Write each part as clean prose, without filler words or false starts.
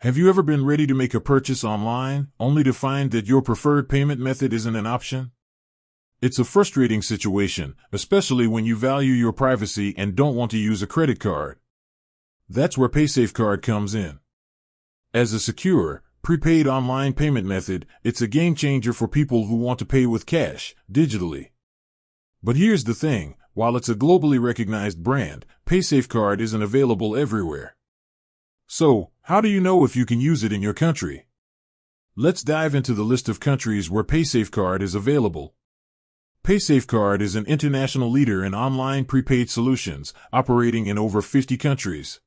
Have you ever been ready to make a purchase online, only to find that your preferred payment method isn't an option? It's a frustrating situation, especially when you value your privacy and don't want to use a credit card. That's where PaysafeCard comes in. As a secure, prepaid online payment method, it's a game changer for people who want to pay with cash, digitally. But here's the thing, while it's a globally recognized brand, PaysafeCard isn't available everywhere. So, how do you know if you can use it in your country? Let's dive into the list of countries where PaysafeCard is available. PaysafeCard is an international leader in online prepaid solutions, operating in over 50 countries.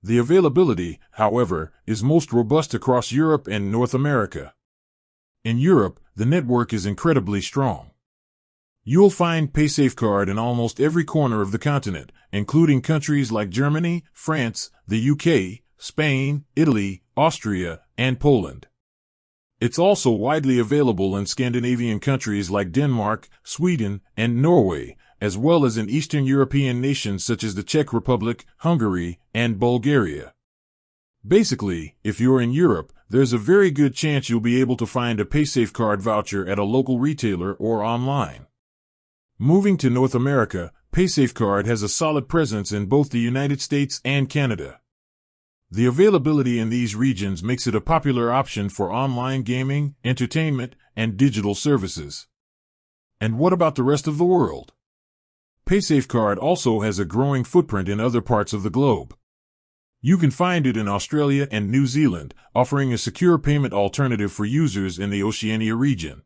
The availability, however, is most robust across Europe and North America. In Europe, the network is incredibly strong. You'll find PaysafeCard in almost every corner of the continent, including countries like Germany, France, the UK, Spain, Italy, Austria, and Poland. It's also widely available in Scandinavian countries like Denmark, Sweden, and Norway, as well as in Eastern European nations such as the Czech Republic, Hungary, and Bulgaria. Basically, if you're in Europe, there's a very good chance you'll be able to find a PaysafeCard voucher at a local retailer or online. Moving to North America, PaysafeCard has a solid presence in both the United States and Canada. The availability in these regions makes it a popular option for online gaming, entertainment, and digital services. And what about the rest of the world? PaysafeCard also has a growing footprint in other parts of the globe. You can find it in Australia and New Zealand, offering a secure payment alternative for users in the Oceania region.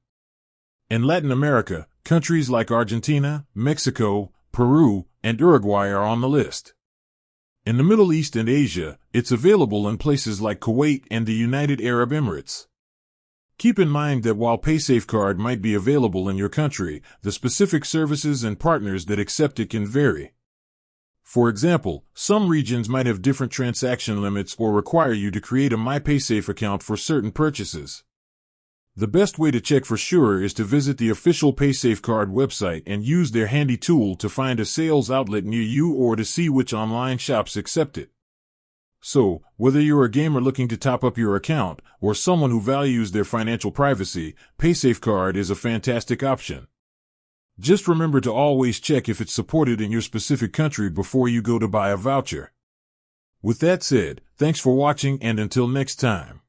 In Latin America, countries like Argentina, Mexico, Peru, and Uruguay are on the list. In the Middle East and Asia, it's available in places like Kuwait and the United Arab Emirates. Keep in mind that while PaysafeCard might be available in your country, the specific services and partners that accept it can vary. For example, some regions might have different transaction limits or require you to create a MyPaysafe account for certain purchases. The best way to check for sure is to visit the official PaysafeCard website and use their handy tool to find a sales outlet near you or to see which online shops accept it. So, whether you're a gamer looking to top up your account or someone who values their financial privacy, PaysafeCard is a fantastic option. Just remember to always check if it's supported in your specific country before you go to buy a voucher. With that said, thanks for watching and until next time.